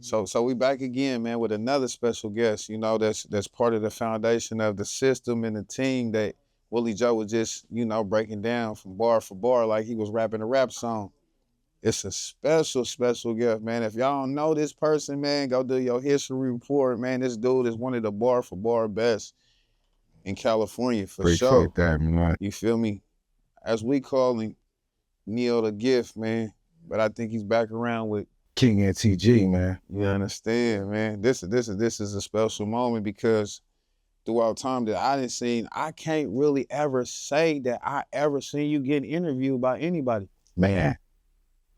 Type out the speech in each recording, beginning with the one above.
So we back again, man, with another special guest. You know, that's part of the foundation of the system and the team that Willie Joe was just, breaking down from bar for bar like he was rapping a rap song. It's a special, special gift, man. If y'all don't know this person, man, go do your history report, man. This dude is one of the bar for bar best in California for sure. Appreciate that, man. You feel me? As we call him, Nio The Gift, man. But I think he's back around with King NTG, man. You understand, man? This is a special moment because throughout time that I didn't see, I can't really ever say that I ever seen you getting interviewed by anybody. Man,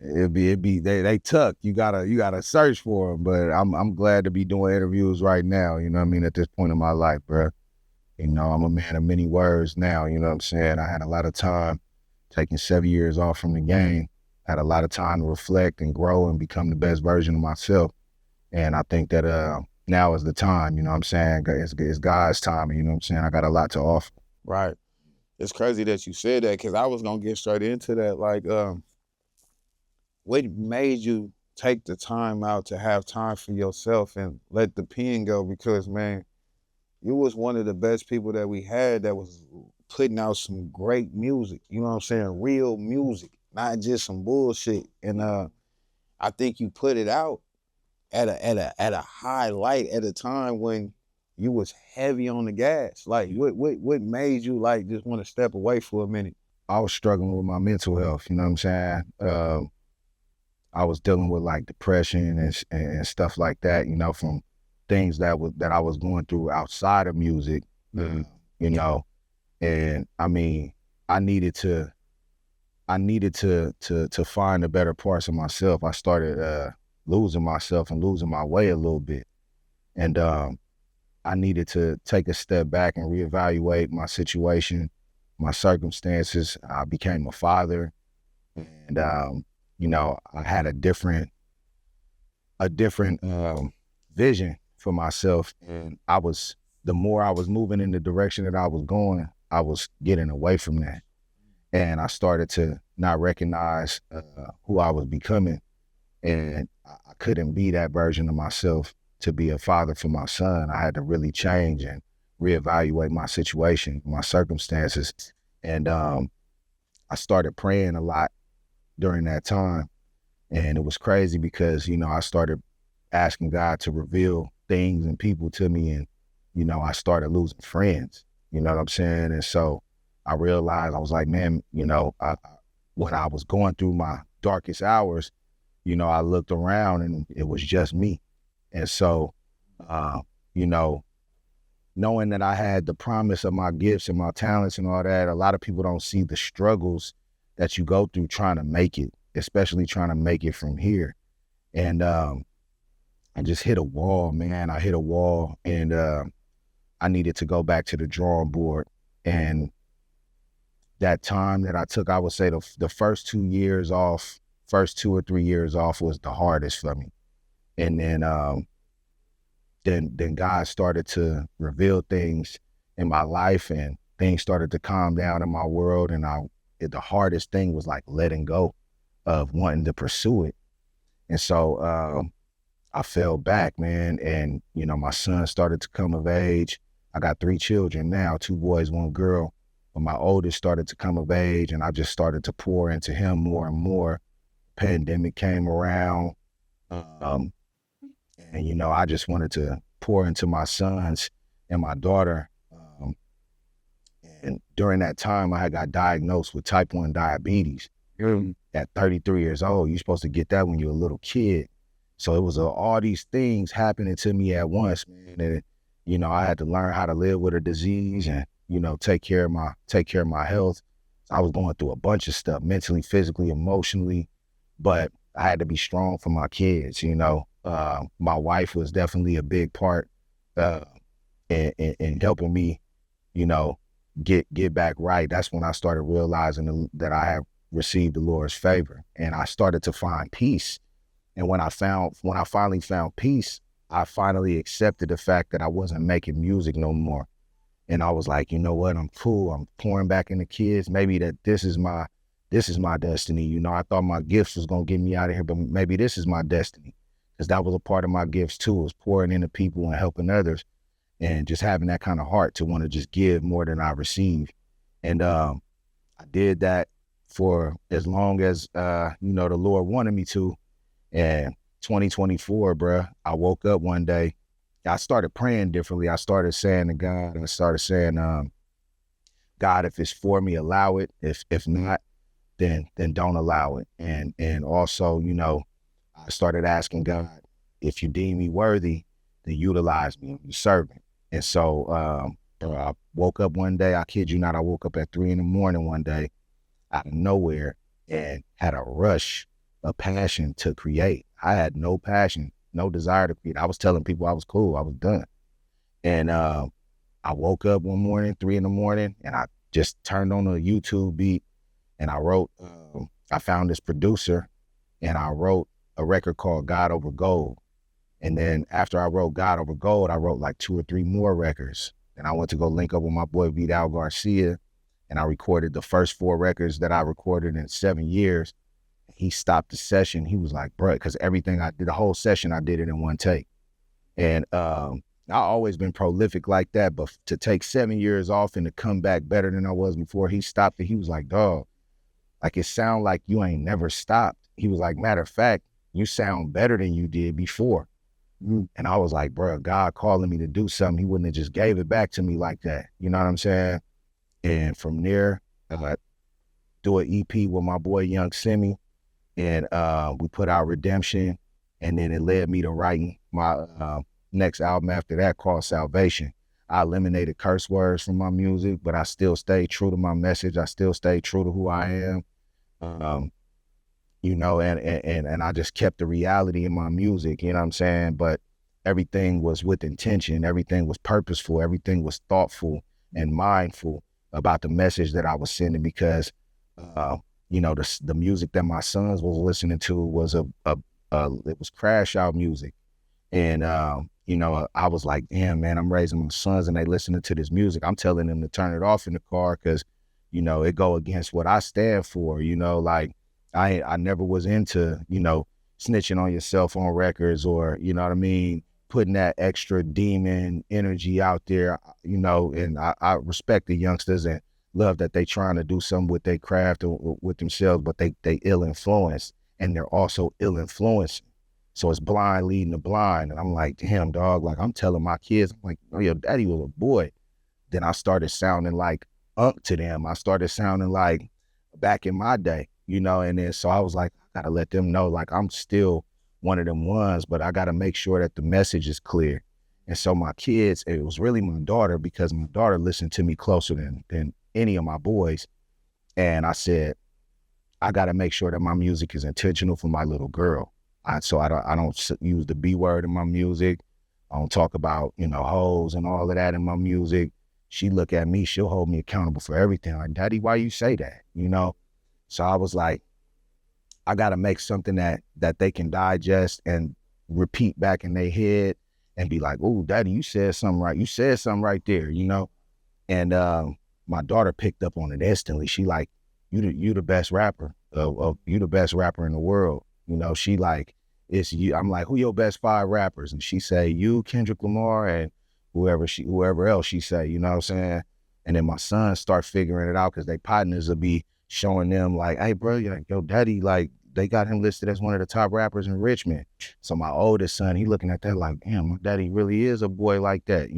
it'd be they tuck. You gotta search for them. But I'm glad to be doing interviews right now. You know what I mean? At this point in my life, bro. You know, I'm a man of many words now. You know what I'm saying? I had a lot of time taking 7 years off from the game. Had a lot of time to reflect and grow and become the best version of myself. And I think that now is the time, you know what I'm saying? It's God's time, you know what I'm saying? I got a lot to offer. Right. It's crazy that you said that because I was going to get straight into that. Like, what made you take the time out to have time for yourself and let the pen go? Because, man, you was one of the best people that we had that was putting out some great music, you know what I'm saying? Real music. Not just some bullshit. And I think you put it out at a high light at a time when you was heavy on the gas. Like what made you like just want to step away for a minute? I was struggling with my mental health, you know what I'm saying? I was dealing with like depression and stuff like that, you know, from things that I was going through outside of music, you know. And I mean, I needed to find the better parts of myself. I started losing myself and losing my way a little bit. And I needed to take a step back and reevaluate my situation, my circumstances. I became a father and, you know, I had a different vision for myself. And the more I was moving in the direction that I was going, I was getting away from that. And I started to not recognize who I was becoming. And I couldn't be that version of myself to be a father for my son. I had to really change and reevaluate my situation, my circumstances. And I started praying a lot during that time. And it was crazy because, you know, I started asking God to reveal things and people to me. And, you know, I started losing friends, you know what I'm saying? And so I realized, I was like, man, you know, when I was going through my darkest hours, you know, I looked around and it was just me. And so, you know, knowing that I had the promise of my gifts and my talents and all that, a lot of people don't see the struggles that you go through trying to make it, especially trying to make it from here. And I just hit a wall, man. I hit a wall and I needed to go back to the drawing board. And that time that I took, I would say the first 2 years off, first 2 or 3 years off was the hardest for me. And then God started to reveal things in my life and things started to calm down in my world. And the hardest thing was like letting go of wanting to pursue it. And so I fell back, man. And, you know, my son started to come of age. I got 3 children now, 2 boys, 1 girl. But my oldest started to come of age and I just started to pour into him more and more. Pandemic came around. And, you know, I just wanted to pour into my sons and my daughter. And during that time, I had got diagnosed with type 1 diabetes. At 33 years old. You're supposed to get that when you're a little kid. So it was all these things happening to me at once, man. And, you know, I had to learn how to live with a disease and, you know, take care of my health. I was going through a bunch of stuff, mentally, physically, emotionally, but I had to be strong for my kids, you know. My wife was definitely a big part in helping me, you know, get back right. That's when I started realizing that I have received the Lord's favor and I started to find peace. And when I finally found peace, I finally accepted the fact that I wasn't making music no more. And I was like, you know what, I'm cool. I'm pouring back into kids. Maybe that this is my destiny. You know, I thought my gifts was gonna get me out of here, but maybe this is my destiny. because that was a part of my gifts too, was pouring into people and helping others, and just having that kind of heart to want to just give more than I receive. And I did that for as long as the Lord wanted me to. And 2024, bruh, I woke up one day, I started praying differently. I started saying to God, I started saying, God, if it's for me, allow it. If not, then don't allow it. And also, I started asking God, if you deem me worthy, then utilize me, I'm your servant. And so I woke up one day, I kid you not, I woke up at 3 a.m. one day out of nowhere and had a rush, a passion to create. I had no passion, no desire to create. I was telling people I was cool, I was done. And I woke up one morning, 3 a.m, and I just turned on a YouTube beat and I wrote, I found this producer and I wrote a record called God Over Gold. And then after I wrote God Over Gold, I wrote like 2 or 3 more records. And I went to go link up with my boy Vidal Garcia, and I recorded the first 4 records that I recorded in 7 years. He stopped the session. He was like, bro, because everything I did, the whole session, I did it in one take. And I always been prolific like that, but to take 7 years off and to come back better than I was before, he stopped it. He was like, dog, like it sound like you ain't never stopped. He was like, matter of fact, you sound better than you did before. And I was like, bro, God calling me to do something, he wouldn't have just gave it back to me like that. You know what I'm saying? And from there, I do an EP with my boy Young Simi, and we put out Redemption, and then it led me to writing my next album after that called Salvation. I eliminated curse words from my music, but I still stayed true to my message. I still stayed true to who I am. And I just kept the reality in my music, you know what I'm saying? But everything was with intention, everything was purposeful, everything was thoughtful and mindful about the message that I was sending, because the music that my sons was listening to was it was crash out music. And I was like, damn man, I'm raising my sons and they listening to this music. I'm telling them to turn it off in the car because, it go against what I stand for, like I never was into, snitching on yourself on records, or, you know what I mean, putting that extra demon energy out there, and I respect the youngsters and love that they trying to do something with their craft or with themselves, but they ill influenced, and they're also ill influencing. So it's blind leading the blind. And I'm like, damn dog, like I'm telling my kids, I'm like, oh, your daddy was a boy. Then I started sounding like Unc to them. I started sounding like back in my day, and then so I was like, I gotta let them know, like I'm still one of them ones, but I gotta make sure that the message is clear. And so my kids, it was really my daughter, because my daughter listened to me closer than any of my boys. And I said, I gotta make sure that my music is intentional for my little girl. So I don't use the B word in my music. I don't talk about, hoes and all of that in my music. She look at me, she'll hold me accountable for everything. Like, Daddy, why you say that? So I was like, I got to make something that they can digest and repeat back in their head and be like, oh, Daddy, you said something right. You said something right there, And my daughter picked up on it instantly. She like, you the best rapper. You the best rapper in the world. She like, it's you. I'm like, who your best 5 rappers? And she say, you, Kendrick Lamar, and whoever else she say, you know what I'm saying? And then my sons start figuring it out, because they partners will be showing them like, hey bro, yo daddy, like they got him listed as one of the top rappers in Richmond. So my oldest son, he looking at that like, damn, my daddy really is a boy like that,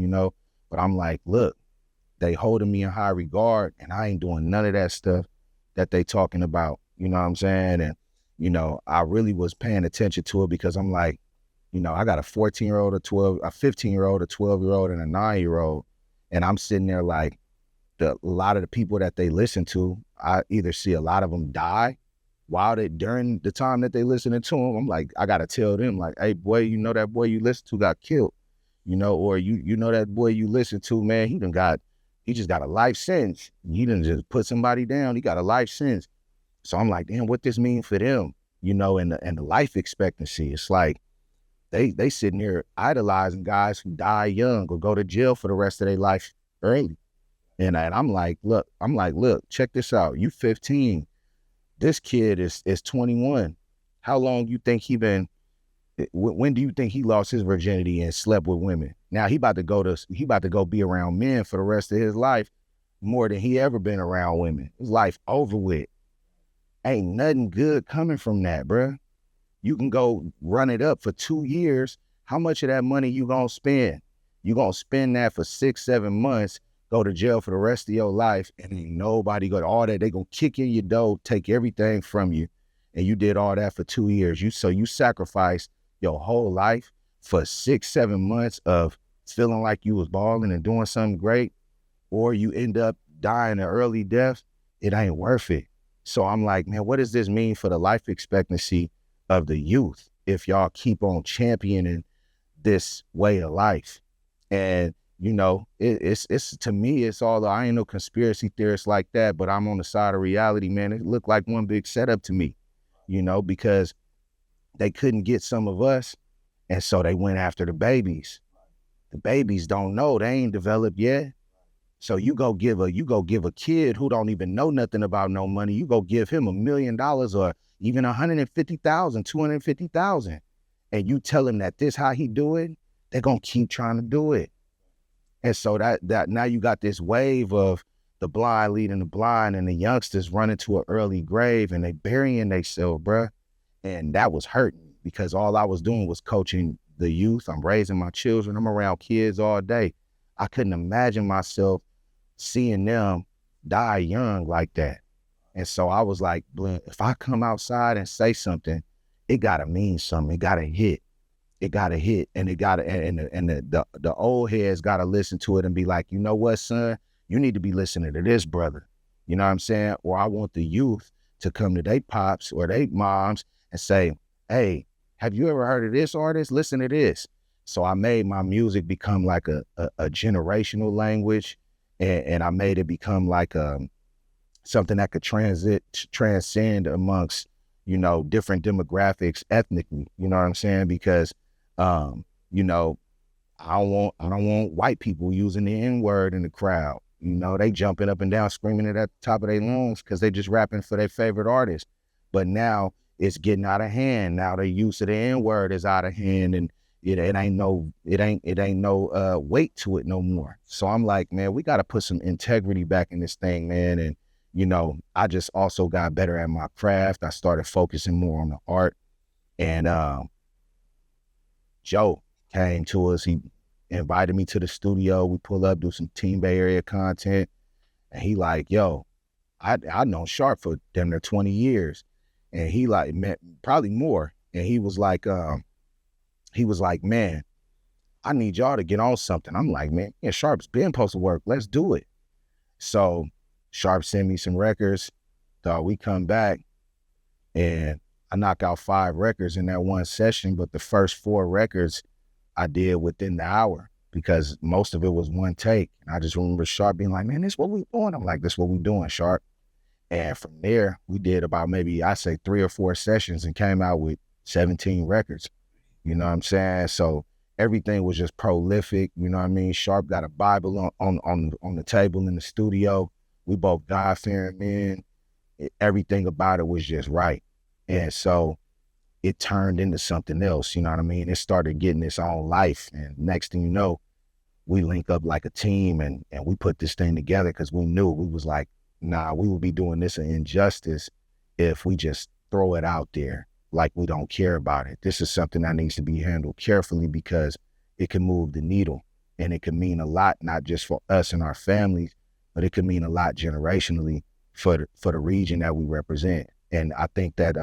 But I'm like, look, they holding me in high regard, and I ain't doing none of that stuff that they talking about, you know what I'm saying? And, I really was paying attention to it, because I'm like, I got a 14-year-old, a 15-year-old, a 12-year-old, and a 9-year-old. And I'm sitting there like, a lot of the people that they listen to, I either see a lot of them die during the time that they listening to them. I'm like, I got to tell them like, hey boy, that boy you listen to got killed, or that boy you listen to, man, he just got a life sentence. He didn't just put somebody down. He got a life sentence. So I'm like, damn, what this mean for them, and the life expectancy. It's like, they sitting here idolizing guys who die young or go to jail for the rest of their life early. And I'm like, look, check this out. You 15, this kid is 21. How long you think he been When do you think he lost his virginity and slept with women? Now he about to go be around men for the rest of his life more than he ever been around women. His life over with. Ain't nothing good coming from that, bruh. You can go run it up for 2 years. How much of that money you gonna spend? You gonna spend that for 6, 7 months, go to jail for the rest of your life, and ain't nobody go to all that. They gonna kick in your door, take everything from you, and you did all that for 2 years. You sacrificed your whole life for 6, 7 months of feeling like you was balling and doing something great, or you end up dying an early death. It ain't worth it. So I'm like, man, what does this mean for the life expectancy of the youth if y'all keep on championing this way of life? And you know, it's to me, it's all, I ain't no conspiracy theorist like that, but I'm on the side of reality, man. It looked like one big setup to me, you know, because they couldn't get some of us, and so they went after the babies. The babies don't know, they ain't developed yet. So you go give a kid who don't even know nothing about no money, you go give him $1 million or even 150,000, 250,000, and you tell him that this how he do it, they're gonna keep trying to do it. And so that now you got this wave of the blind leading the blind, and the youngsters running to an early grave, and they burying themselves, bruh. And that was hurting because all I was doing was coaching the youth. I'm raising my children. I'm around kids all day. I couldn't imagine myself seeing them die young like that. And so I was like, if I come outside and say something, it gotta mean something. It gotta hit. It gotta hit, and it gotta, and the old heads gotta listen to it and be like, you know what, son, you need to be listening to this brother. You know what I'm saying? Or I want the youth to come to their pops or their moms and say, hey, have you ever heard of this artist? Listen to this. So I made my music become like a generational language, and I made it become like something that could transcend amongst, you know, different demographics ethnically. You know what I'm saying? Because you know, I don't want white people using the N-word in the crowd. You know, they jumping up and down, screaming it at the top of their lungs because they just rapping for their favorite artist. But now it's getting out of hand. Now the use of the N-word is out of hand, and it ain't no weight to it no more. So I'm like, man, we got to put some integrity back in this thing, man. And you know, I just also got better at my craft. I started focusing more on the art, and Joe came to us. He invited me to the studio. We pull up, do some Team Bay Area content, and he like, yo, I known Sharp for damn near 20 years, and he like, man, probably more. And he was like, man, I need y'all to get on something. I'm like, man, yeah, Sharp's been supposed to work. Let's do it. So Sharp sent me some records. Thought we come back, and I knock out 5 records in that one session, but the first 4 records I did within the hour because most of it was one take. And I just remember Sharp being like, man, this what we doing? I'm like, this what we doing, Sharp. And from there, we did about maybe, I say 3 or 4 sessions and came out with 17 records. You know what I'm saying? So everything was just prolific. You know what I mean? Sharp got a Bible on the table in the studio. We both God-fearing men. Everything about it was just right. And so it turned into something else, you know what I mean? It started getting its own life. And next thing you know, we link up like a team, and we put this thing together because we knew, we was like, nah, we would be doing this an injustice if we just throw it out there like we don't care about it. This is something that needs to be handled carefully because it can move the needle, and it can mean a lot, not just for us and our families, but it can mean a lot generationally for the region that we represent. And I think that,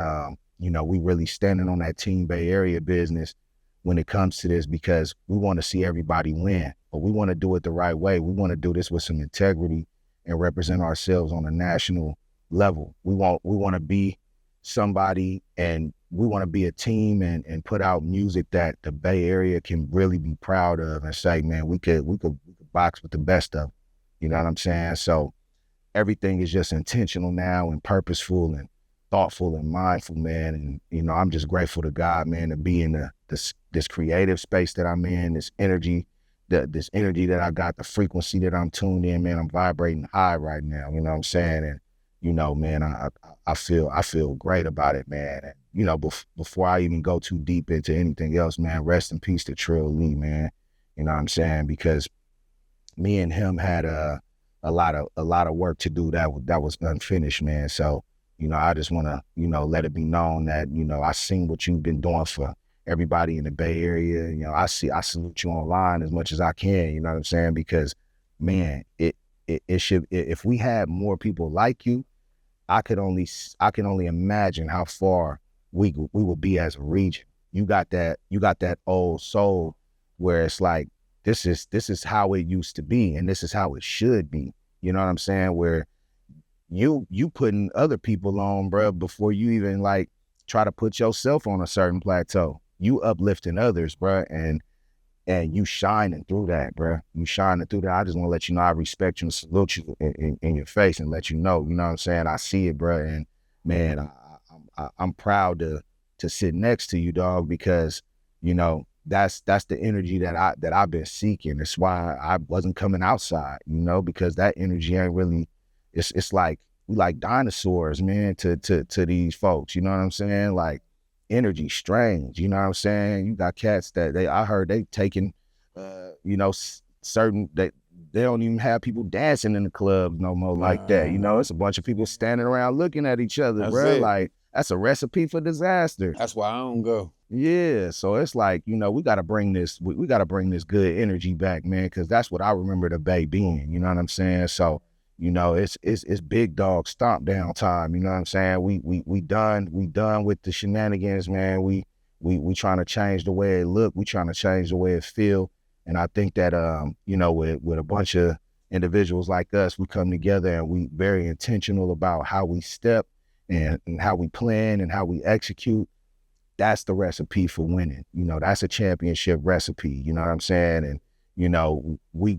you know, we really standing on that Team Bay Area business when it comes to this, because we want to see everybody win, but we want to do it the right way. We want to do this with some integrity and represent ourselves on a national level. We want to be somebody, and we want to be a team and put out music that the Bay Area can really be proud of and say, man, we could box with the best of them. You know what I'm saying? So everything is just intentional now and purposeful and thoughtful and mindful, man. And, you know, I'm just grateful to God, man, to be in this creative space that I'm in, this energy that I got, the frequency that I'm tuned in, man. I'm vibrating high right now, you know what I'm saying? And, you know, man, I feel great about it, man. And you know, before I even go too deep into anything else, man, rest in peace to Trill Lee, man. You know what I'm saying? Because me and him had a lot of work to do that was unfinished, man. So, you know, I just want to, you know, let it be known that, you know, I seen what you've been doing for everybody in the Bay Area. You know, I salute you online as much as I can, you know what I'm saying? Because, man, it should, if we had more people like you, I can only imagine how far we would be as a region. You got that old soul where it's like, this is how it used to be, and this is how it should be. You know what I'm saying? Where you putting other people on, bro, before you even like try to put yourself on a certain plateau. You uplifting others, bro, and you shining through that, bro. You shining through that. I just want to let you know I respect you and salute you in your face and let you know what I'm saying? I see it, bro. And man, I'm proud to sit next to you, dog, because, you know, that's the energy that I've been seeking. That's why I wasn't coming outside, you know, because that energy ain't really, it's like, we like dinosaurs, man, to these folks, you know what I'm saying? Like, energy strange, you know what I'm saying? You got cats that I heard they taking you know, certain they don't even have people dancing in the clubs no more like that. You know, it's a bunch of people standing around looking at each other, bro. Like, that's a recipe for disaster. That's why I don't go. Yeah, so it's like, you know, we got to bring this good energy back, man, because that's what I remember the Bay being, you know what I'm saying? So, you know, it's big dog stomp down time, you know what I'm saying? We done with the shenanigans, man. We trying to change the way it look, we trying to change the way it feel. And I think that you know, with a bunch of individuals like us, we come together and we very intentional about how we step and how we plan and how we execute. That's the recipe for winning. You know, that's a championship recipe, you know what I'm saying? And, you know, we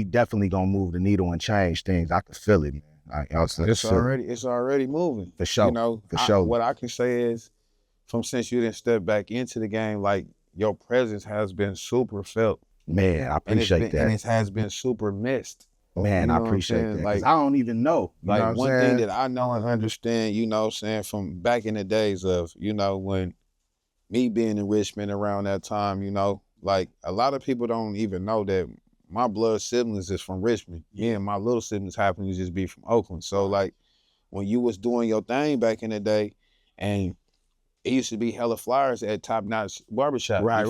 definitely gonna move the needle and change things. I can feel it, man. It's already moving. For sure. You know, for sure. What I can say is, from since you didn't step back into the game, like, your presence has been super felt. Man, I appreciate that. And it has been super missed. Man, I appreciate that. Because I don't even know. Like, one thing that I know and understand, you know what I'm saying, from back in the days of, you know, when me being in Richmond around that time, you know, like, a lot of people don't even know that my blood siblings is from Richmond. Me and my little siblings happen to just be from Oakland. So, like, when you was doing your thing back in the day, and it used to be hella flyers at Top Notch Barbershop. Right.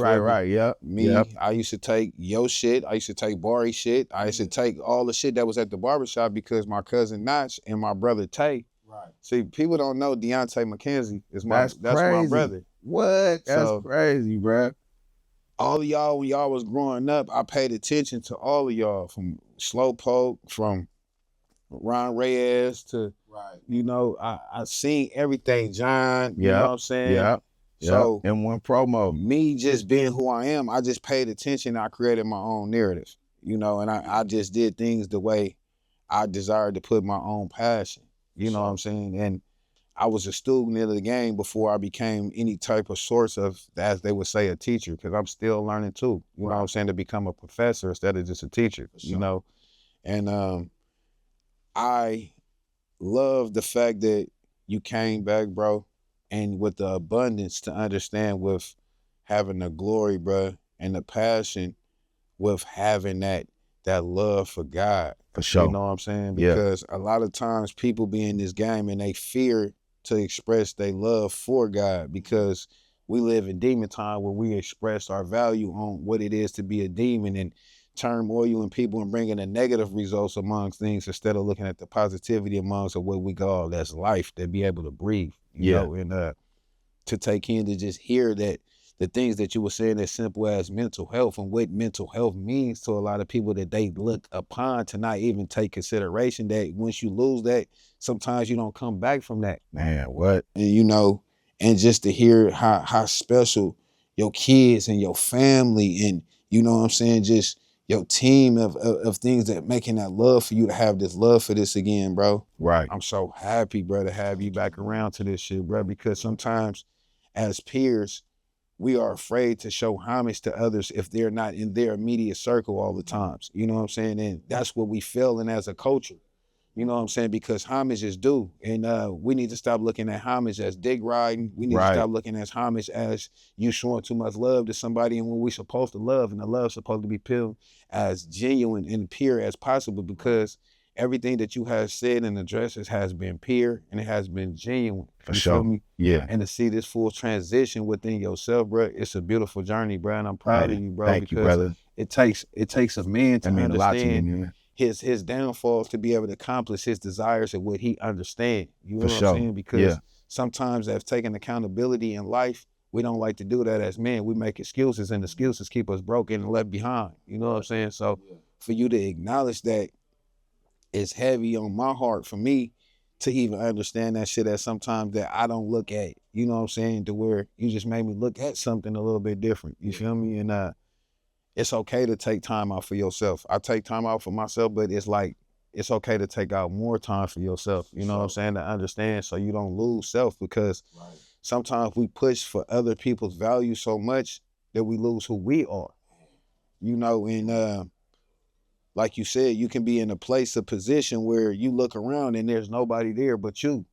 Yep. I used to take your shit. I used to take Barry shit. I used to take all the shit that was at the barbershop because my cousin Notch and my brother Tay. Right. See, people don't know Deontay McKenzie is that's my brother. What? That's crazy, bro. All of y'all, when y'all was growing up, I paid attention to all of y'all, from Slowpoke, from Ron Reyes to, you know, I seen everything, John, you know what I'm saying? Yeah. So, in one promo, me just being who I am, I just paid attention. I created my own narrative, you know, and I just did things the way I desired to put my own passion, you know what I'm saying? And I was a student of the game before I became any type of source of, as they would say, a teacher, because I'm still learning too, you know what I'm saying, to become a professor instead of just a teacher, you know? And I love the fact that you came back, bro, and with the abundance to understand, with having the glory, bro, and the passion, with having that love for God. For sure. You know what I'm saying? Because a lot of times people be in this game and they fear to express their love for God, because we live in demon time where we express our value on what it is to be a demon and turmoil in people and bringing the negative results amongst things instead of looking at the positivity amongst what we call as life, to be able to breathe, you know, and to take in, to just hear that the things that you were saying, as simple as mental health and what mental health means to a lot of people, that they look upon to not even take consideration that once you lose that, sometimes you don't come back from that. Man, what? And, you know, and just to hear how special your kids and your family and, you know what I'm saying, just your team of things that making that love for you, to have this love for this again, bro. Right. I'm so happy, bro, to have you back around to this shit, bro, because sometimes as peers, we are afraid to show homage to others if they're not in their immediate circle all the times. You know what I'm saying? And that's what we feel in as a culture. You know what I'm saying? Because homage is due. And we need to stop looking at homage as dick riding. We need to stop looking at homage as you showing too much love to somebody, and when we supposed to love, and the love supposed to be felt as genuine and pure as possible, because everything that you have said and addressed has been pure and it has been genuine. For you sure. Feel me? Yeah. And to see this full transition within yourself, bro, it's a beautiful journey, bro. And I'm proud of you, bro. Thank you, because brother. it takes a man to mean a lot to me, understand man. his downfalls to be able to accomplish his desires and what he understands. You know what I'm saying? Because sometimes that's taking accountability in life. We don't like to do that as men. We make excuses, and excuses keep us broken and left behind. You know what I'm saying? So for you to acknowledge that, it's heavy on my heart for me to even understand that shit, that sometimes that I don't look at. You know what I'm saying? To where you just made me look at something a little bit different. You feel me? And it's okay to take time out for yourself. I take time out for myself, but it's like, it's okay to take out more time for yourself. You know what I'm saying? To understand, so you don't lose self, because sometimes we push for other people's value so much that we lose who we are. You know, and like you said, you can be in a place, a position where you look around and there's nobody there but you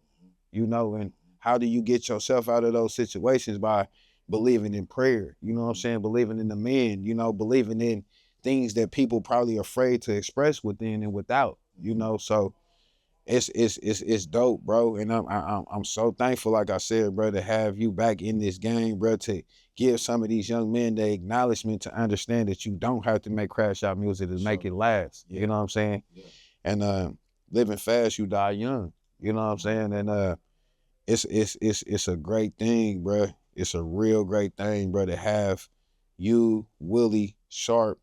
know, and how do you get yourself out of those situations? By believing in prayer, you know what I'm saying? Believing in the man, you know, believing in things that people probably are afraid to express within and without, you know. So it's dope, bro. And I'm so thankful, like I said, bro, to have you back in this game, bro, to give some of these young men the acknowledgement to understand that you don't have to make crash out music to make it last. You know what I'm saying? And living fast, you die young. You know what I'm saying? And it's a great thing, bro. It's a real great thing, bro, to have you, Willie, Sharp,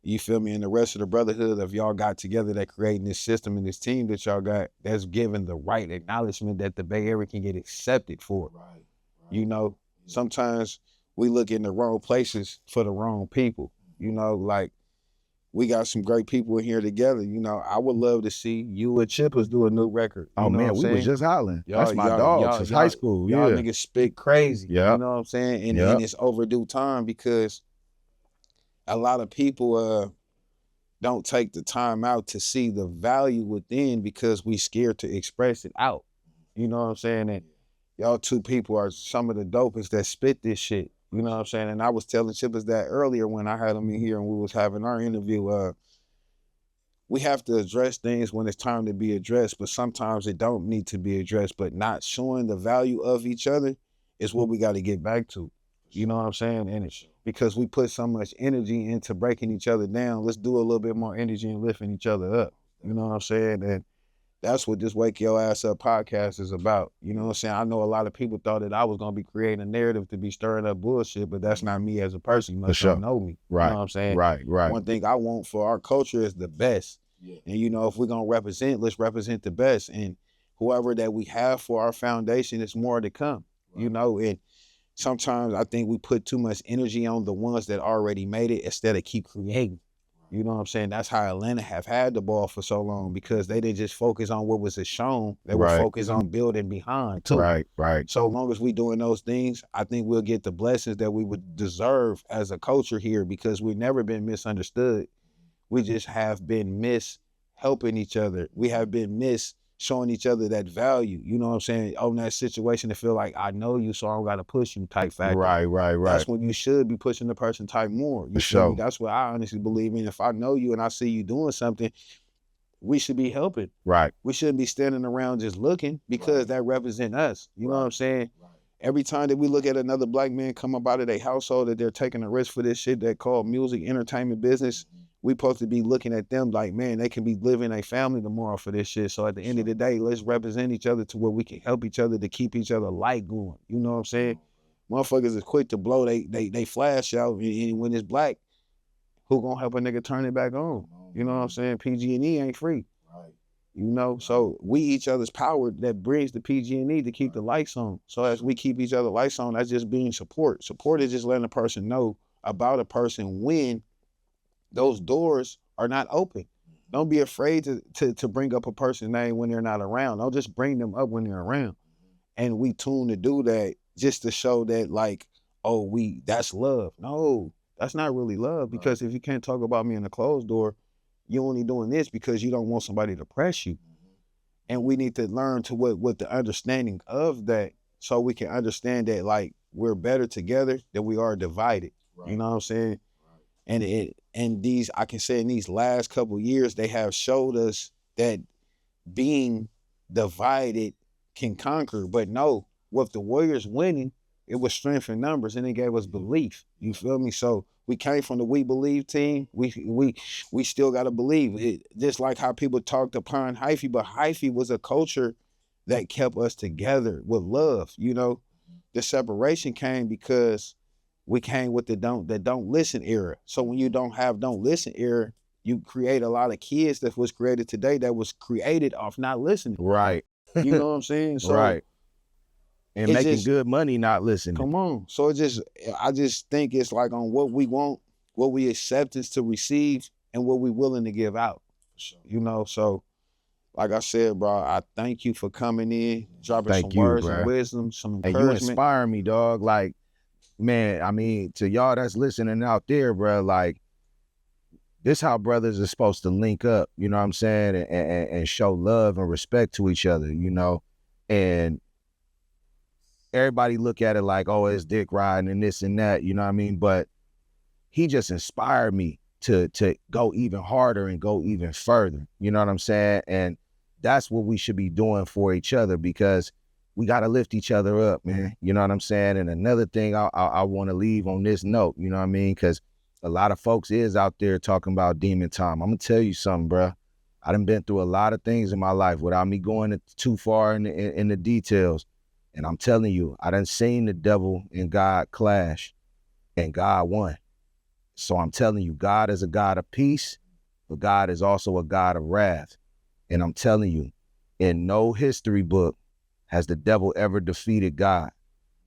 you feel me, and the rest of the Brotherhood of y'all got together, that creating this system and this team that y'all got, that's given the right acknowledgement that the Bay Area can get accepted for. You know, sometimes we look in the wrong places for the wrong people. You know, like, we got some great people in here together. You know, I would love to see you and Chippers do a new record. You know man, what I'm we saying? was just hollering. Y'all, That's my dog since high school. Y'all niggas spit crazy. Yeah. You know what I'm saying? And it's overdue time, because a lot of people don't take the time out to see the value within, because we scared to express it out. You know what I'm saying? And y'all two people are some of the dopest that spit this shit. You know what I'm saying? And I was telling Chippers that earlier when I had him in here and we was having our interview. We have to address things when it's time to be addressed, but sometimes it don't need to be addressed. But not showing the value of each other is what we got to get back to. You know what I'm saying? And it's because we put so much energy into breaking each other down, let's do a little bit more energy in lifting each other up. You know what I'm saying? And that's what this Wake Your Ass Up podcast is about. You know what I'm saying? I know a lot of people thought that I was going to be creating a narrative to be stirring up bullshit, but that's not me as a person. You must don't know me. Right. You know what I'm saying? Right. One thing I want for our culture is the best. And, you know, if we're going to represent, let's represent the best. And whoever that we have for our foundation, is more to come, you know. And sometimes I think we put too much energy on the ones that already made it instead of keep creating. You know what I'm saying? That's how Atlanta have had the ball for so long, because they didn't just focus on what was shown. They were focused on building behind too. Right. So long as we doing those things, I think we'll get the blessings that we would deserve as a culture here, because we've never been misunderstood. We just have been helping each other. We have been showing each other that value. You know what I'm saying? On that situation to feel like, I know you, so I don't got to push you type factor. Right. That's when you should be pushing the person type more. You feel me? That's what I honestly believe in. If I know you and I see you doing something, we should be helping. Right. We shouldn't be standing around just looking, because that represent us. You know what I'm saying? Every time that we look at another black man come up out of their household, that they're taking a risk for this shit that called music, entertainment, business, we supposed to be looking at them like, man, they can be living a family tomorrow for this shit. So at the end of the day, let's represent each other to where we can help each other to keep each other light going. You know what I'm saying? Motherfuckers is quick to blow they flash out, and when it's black, who gonna help a nigga turn it back on? You know what I'm saying? PG&E ain't free. You know, so we each other's power that brings the PG&E to keep the lights on. So as we keep each other lights on, that's just being support. Support is just letting a person know about a person when those doors are not open. Don't be afraid to bring up a person's name when they're not around. Don't just bring them up when they're around. And we tune to do that just to show that, like, oh, that's love. No, that's not really love, because if you can't talk about me in a closed door, you only doing this because you don't want somebody to press you. And we need to learn to what the understanding of that, so we can understand that like we're better together than we are divided. Right. You know what I'm saying? Right. And these, I can say in these last couple years, they have showed us that being divided can conquer. But no, with the Warriors winning, it was strength in numbers, and it gave us belief. You feel me? So we came from the We Believe team. We still gotta believe it. Just like how people talked upon hyphy, but hyphy was a culture that kept us together with love. You know, the separation came because we came with the don't listen era. So when you don't listen era, you create a lot of kids that was created today that was created off not listening. Right. You know what I'm saying? So right. And making just, good money not listening. Come on. So I just think it's like on what we want, what we acceptance to receive, and what we willing to give out. You know, so like I said, bro, I thank you for coming in, dropping some words of wisdom, some encouragement. And you inspire me, dog. Like, man, I mean, to y'all that's listening out there, bro, like, this how brothers are supposed to link up, you know what I'm saying, and show love and respect to each other, you know, and everybody look at it like, oh, it's dick riding and this and that, you know what I mean, but he just inspired me to go even harder and go even further, you know what I'm saying, and that's what we should be doing for each other, because we got to lift each other up, man, you know what I'm saying. And another thing I want to leave on this note, you know what I mean, because a lot of folks is out there talking about demon time. I'm gonna tell you something, bro. I done been through a lot of things in my life without me going too far in the details. And I'm telling you, I done seen the devil and God clash, and God won. So I'm telling you, God is a God of peace, but God is also a God of wrath. And I'm telling you, in no history book has the devil ever defeated God.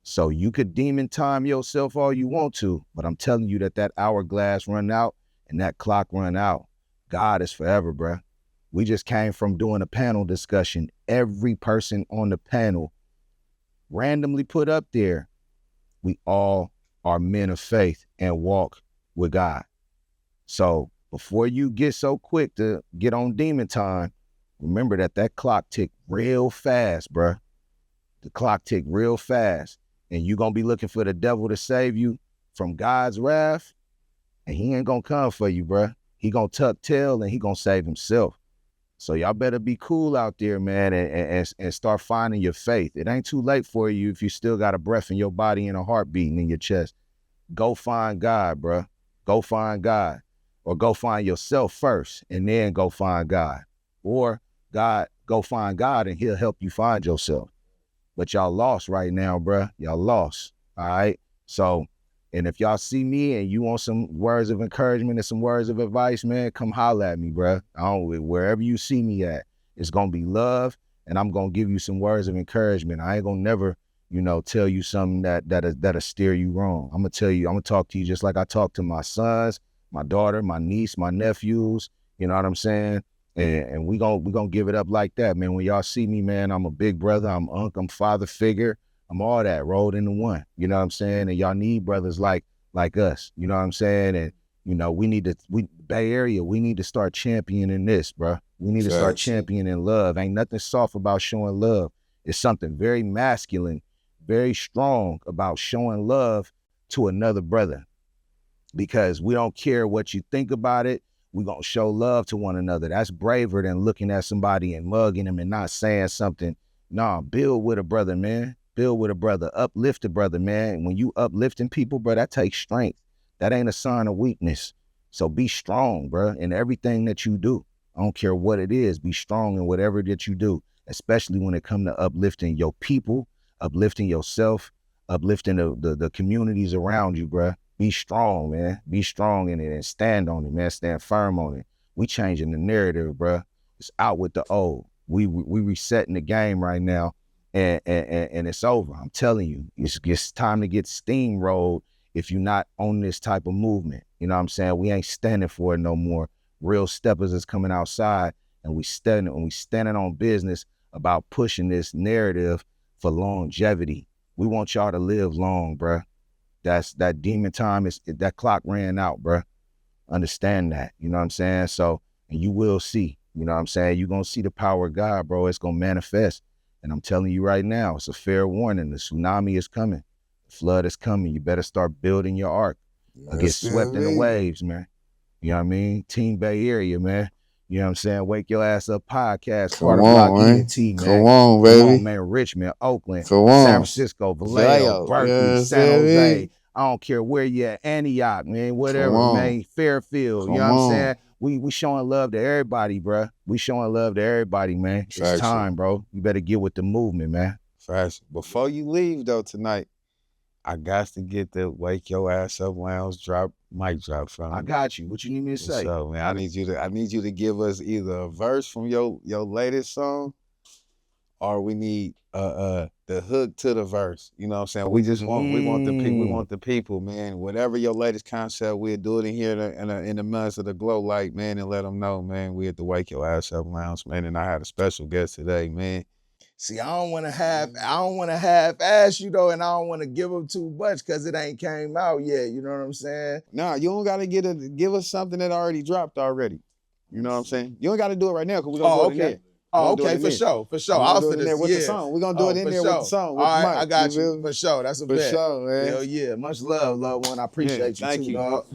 So you could demon time yourself all you want to, but I'm telling you that hourglass run out and that clock run out. God is forever, bruh. We just came from doing a panel discussion. Every person on the panel randomly put up there, we all are men of faith and walk with God. So before you get so quick to get on demon time, remember that clock tick real fast, bruh. The clock tick real fast. And you're going to be looking for the devil to save you from God's wrath, and he ain't going to come for you, bruh. He going to tuck tail and he going to save himself. So y'all better be cool out there, man, and start finding your faith. It ain't too late for you if you still got a breath in your body and a heart beating in your chest. Go find God, bruh. Go find God. Or go find yourself first and then go find God. Or go find God and he'll help you find yourself. But y'all lost right now, bruh. Y'all lost, all right? So, and if y'all see me and you want some words of encouragement and some words of advice, man, come holler at me, bruh. Wherever you see me at, it's going to be love, and I'm going to give you some words of encouragement. I ain't going to never, you know, tell you something that'll steer you wrong. I'm going to talk to you just like I talk to my sons, my daughter, my niece, my nephews, you know what I'm saying? And we gonna give it up like that, man. When y'all see me, man, I'm a big brother, I'm uncle, I'm father figure, I'm all that rolled into one. You know what I'm saying? And y'all need brothers like us. You know what I'm saying? And you know, Bay Area, we need to start championing this, bro. We need to start championing love. Ain't nothing soft about showing love. It's something very masculine, very strong about showing love to another brother. Because we don't care what you think about it. We're going to show love to one another. That's braver than looking at somebody and mugging them and not saying something. Nah, build with a brother, man. Build with a brother. Uplift a brother, man. When you uplifting people, bro, that takes strength. That ain't a sign of weakness. So be strong, bro, in everything that you do. I don't care what it is. Be strong in whatever that you do, especially when it comes to uplifting your people, uplifting yourself, uplifting the communities around you, bro. Be strong, man. Be strong in it and stand on it, man. Stand firm on it. We changing the narrative, bro. It's out with the old. We resetting the game right now, and it's over. I'm telling you, it's time to get steamrolled if you're not on this type of movement. You know what I'm saying? We ain't standing for it no more. Real steppers is coming outside, and we standing on business about pushing this narrative for longevity. We want y'all to live long, bro. That demon time that clock ran out, bro. Understand that, you know what I'm saying? So, and you will see You know what I'm saying? You're gonna see the power of God, bro. It's gonna manifest. And I'm telling you right now, it's a fair warning. The tsunami is coming. The flood is coming. You better start building your ark or get swept in the waves, man. You know what I mean? Team Bay Area, man. You know what I'm saying? Wake Your Ass Up podcast, part of Block ENT, man. Come on, baby. Come on, man. Richmond, Oakland, Come San on. Francisco, Vallejo, Berkeley, San Jose. I don't care where you at, Antioch, man, whatever, man. Fairfield, you know what I'm saying? We showing love to everybody, bro. We showing love to everybody, man. It's time, bro. You better get with the movement, man. Facts. Before you leave, though, tonight, I got to get the Wake Your Ass Up Lounge mic drop from you. I got you. What you need me to say? So, man, I need you to give us either a verse from your latest song, or we need the hook to the verse. You know what I'm saying? We want the people, man. Whatever your latest concept, we'll do it in here in the months of the glow light, man, and let them know, man. We at the Wake Your Ass Up Lounge, man, and I had a special guest today, man. See, I don't want to half ass you though, and I don't want to give them too much because it ain't came out yet. You know what I'm saying? Nah, you don't gotta give us something that already dropped already. You know what I'm saying? You don't gotta do it right now because we're gonna do it in there. Oh, okay, for sure. I'll do it in there with the song. We're gonna do it in there with the song. All right, I got you. For sure. That's a bet. For sure, man. Hell yeah. Much love, loved one. I appreciate you too, dog. Man.